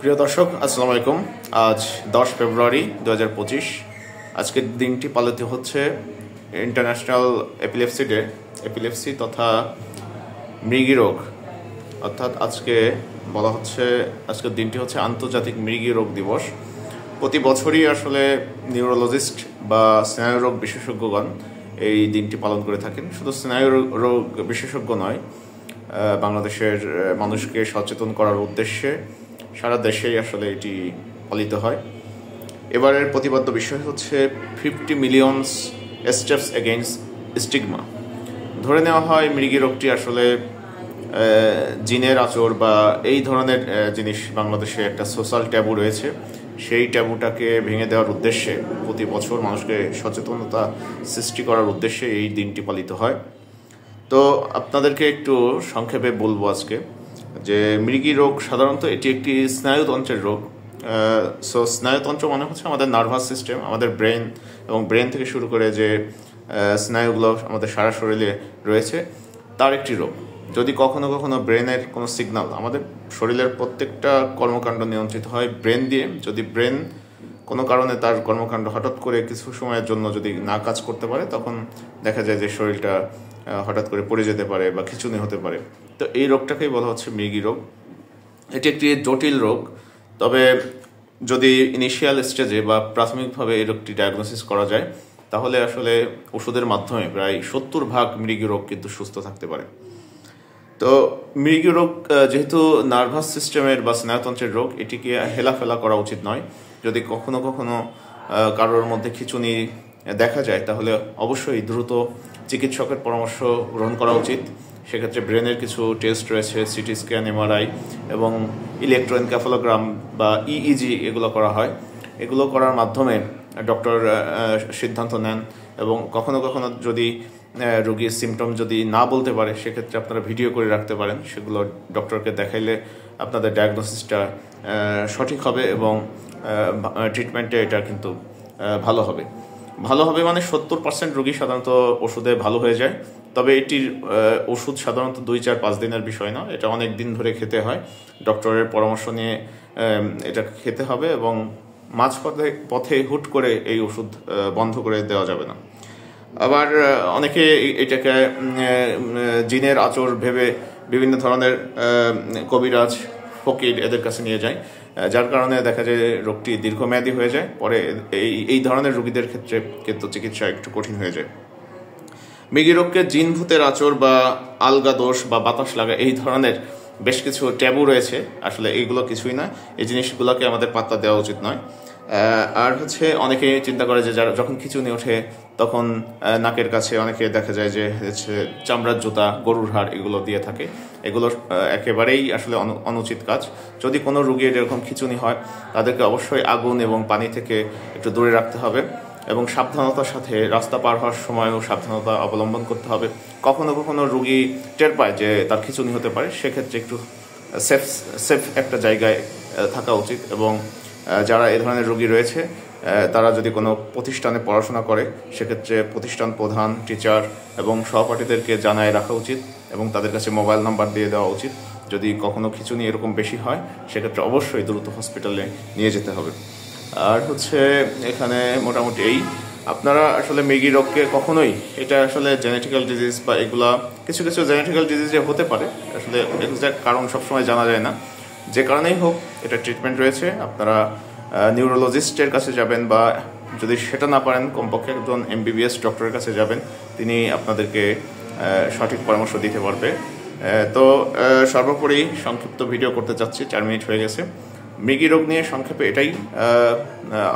প্রিয় দর্শক, আসসালামু আলাইকুম। আজ 10 ফেব্রুয়ারি 2025। আজকের দিনটি পালিত হচ্ছে ইন্টারন্যাশনাল এপিলেপসি ডে। এপিলেপসি তথা মৃগী রোগ, অর্থাৎ আজকে বলা হচ্ছে আজকের দিনটি হচ্ছে আন্তর্জাতিক মৃগী রোগ দিবস। প্রতি বছরই আসলে নিউরোলজিস্ট বা স্নায়ুরোগ বিশেষজ্ঞগণ এই দিনটি পালন করে থাকেন। শুধু স্নায়ুরোগ বিশেষজ্ঞ নয়, বাংলাদেশের মানুষকে সচেতন করার উদ্দেশ্যে সারা দেশেই আসলে এটি পালিত হয়। এবারের প্রতিপাদ্য বিষয় হচ্ছে 50 মিলিয়ন স্টেপস এগেইনস্ট স্টিগমা। ধরে নেওয়া হয় মৃগী রোগটি আসলে জিনের আচর বা এই ধরনের জিনিস বাংলাদেশে একটা সোশ্যাল ট্যাবু রয়েছে। সেই ট্যাবুটাকে ভেঙে দেওয়ার উদ্দেশ্যে প্রতি বছর মানুষকে সচেতনতা সৃষ্টি করার উদ্দেশ্যে এই দিনটি পালিত হয়। তো আপনাদেরকে একটু সংক্ষেপে বলবো আজকে যে মৃগী রোগ সাধারণত এটি একটি স্নায়ুতন্ত্রের রোগ। স্নায়ুতন্ত্র মানে হচ্ছে আমাদের নার্ভাস সিস্টেম, আমাদের ব্রেন এবং ব্রেন থেকে শুরু করে যে স্নায়ুগুলো আমাদের সারা শরীরে রয়েছে তার একটি রোগ। যদি কখনো কখনো ব্রেনের কোনো সিগন্যাল, আমাদের শরীরের প্রত্যেকটা কর্মকাণ্ড নিয়ন্ত্রিত হয় ব্রেন দিয়ে, যদি ব্রেন কোনো কারণে তার কর্মকাণ্ড হঠাৎ করে কিছু সময়ের জন্য যদি না কাজ করতে পারে, তখন দেখা যায় যে শরীরটা হঠাৎ করে পড়ে যেতে পারে বা খিঁচুনি হতে পারে। তো এই রোগটাকেই বলা হচ্ছে মৃগী রোগ। এটি একটি জটিল রোগ, তবে যদি ইনিশিয়াল স্টেজে বা প্রাথমিকভাবে এই রোগটি ডায়াগনোসিস করা যায় তাহলে আসলে ওষুধের মাধ্যমে প্রায় 70% মৃগী রোগ কিন্তু সুস্থ থাকতে পারে। তো মৃগী রোগ যেহেতু নার্ভাস সিস্টেমের বা স্নায়ুতন্ত্রের রোগ, এটিকে হেলাফেলা করা উচিত নয়। যদি কখনো কখনো কারোর মধ্যে খিঁচুনি দেখা যায় তাহলে অবশ্যই দ্রুত চিকিৎসকের পরামর্শ গ্রহণ করা উচিত। সেক্ষেত্রে ব্রেনের কিছু টেস্ট রয়েছে, সিটি স্ক্যান, এমআরআই এবং ইলেকট্রোএনকেফালোগ্রাম বা ইইজি, এগুলো করা হয়। এগুলো করার মাধ্যমে ডক্টর সিদ্ধান্ত নেন এবং কখনো কখনো যদি রোগীর সিমটম যদি না বলতে পারে সেক্ষেত্রে আপনারা ভিডিও করে রাখতে পারেন। সেগুলো ডক্টরকে দেখাইলে আপনাদের ডায়াগনোসিসটা সঠিক হবে এবং ট্রিটমেন্টে এটা কিন্তু ভালো হবে মানে 70% রোগী সাধারণত ওষুধে ভালো হয়ে যায়। তবে এটির ওষুধ সাধারণত 2-4-5 দিনের বিষয় না, এটা অনেক দিন ধরে খেতে হয়। ডক্টরের পরামর্শ নিয়ে এটা খেতে হবে এবং পথে হুট করে এই ওষুধ বন্ধ করে দেওয়া যাবে না। আবার অনেকে এটাকে জিনের আচর ভেবে বিভিন্ন ধরনের কবিরাজ, ফকির এদের কাছে নিয়ে যায়, যার কারণে দেখা যায় রোগটি দীর্ঘমেয়াদী হয়ে যায়। পরে এই ধরনের রোগীদের ক্ষেত্রে কিন্তু চিকিৎসা একটু কঠিন হয়ে যায়। মৃগী রোগকে জিন ভূতের আচর বা আলগা দোষ বা বাতাস লাগা এই ধরনের বেশ কিছু ট্যাবু রয়েছে। আসলে এইগুলো কিছুই না, এই জিনিসগুলোকে আমাদের পাত্তা দেওয়া উচিত নয়। আর হচ্ছে অনেকে চিন্তা করে যে যখন খিঁচুনি ওঠে তখন নাকের কাছে অনেকে দেখা যায় যে হচ্ছে চামড়ার জুতা, গরুর হাড় এগুলো দিয়ে থাকে। এগুলো একেবারেই আসলে অনুচিত কাজ। যদি কোনো রোগীর এরকম খিঁচুনি হয় তাদেরকে অবশ্যই আগুন এবং পানি থেকে একটু দূরে রাখতে হবে এবং সাবধানতার সাথে রাস্তা পার হওয়ার সময়ও সাবধানতা অবলম্বন করতে হবে। কখনো কখনো রোগী টের পায় যে তার খিঁচুনি হতে পারে, সেক্ষেত্রে একটু সেফ একটা জায়গায় থাকা উচিত। এবং যারা এই ধরনের রোগী রয়েছে তারা যদি কোনো প্রতিষ্ঠানে পড়াশোনা করে সেক্ষেত্রে প্রতিষ্ঠান প্রধান, টিচার এবং সহপাঠীদেরকে জানায় রাখা উচিত এবং তাদের কাছে মোবাইল নাম্বার দিয়ে দেওয়া উচিত। যদি কখনো খিঁচুনি এরকম বেশি হয় সেক্ষেত্রে অবশ্যই দ্রুত হসপিটালে নিয়ে যেতে হবে। আর হচ্ছে এখানে মোটামুটি আপনারা আসলে মৃগী রোগকে কখনোই, এটা আসলে জেনেটিক্যাল ডিজিজ বা এগুলা কিছু জেনেটিক্যাল ডিজিজে হতে পারে, আসলে এক্সাক্ট কারণ সবসময় জানা যায় না। যে কারণেই হোক এটা ট্রিটমেন্ট রয়েছে। আপনারা নিউরোলজিস্টের কাছে যাবেন বা যদি সেটা না পারেন কমপক্ষে একজন MBBS ডক্টরের কাছে যাবেন, তিনি আপনাদেরকে সঠিক পরামর্শ দিতে পারবে। তো সর্বোপরি সংক্ষিপ্ত ভিডিও করতে চাচ্ছি, 4 মিনিট হয়ে গেছে। মৃগী রোগ নিয়ে সংক্ষেপে এটাই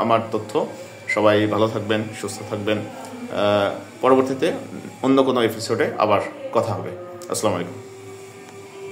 আমার তথ্য। সবাই ভালো থাকবেন, সুস্থ থাকবেন। পরবর্তীতে অন্য কোনো এপিসোডে আবার কথা হবে। আসসালামু আলাইকুম।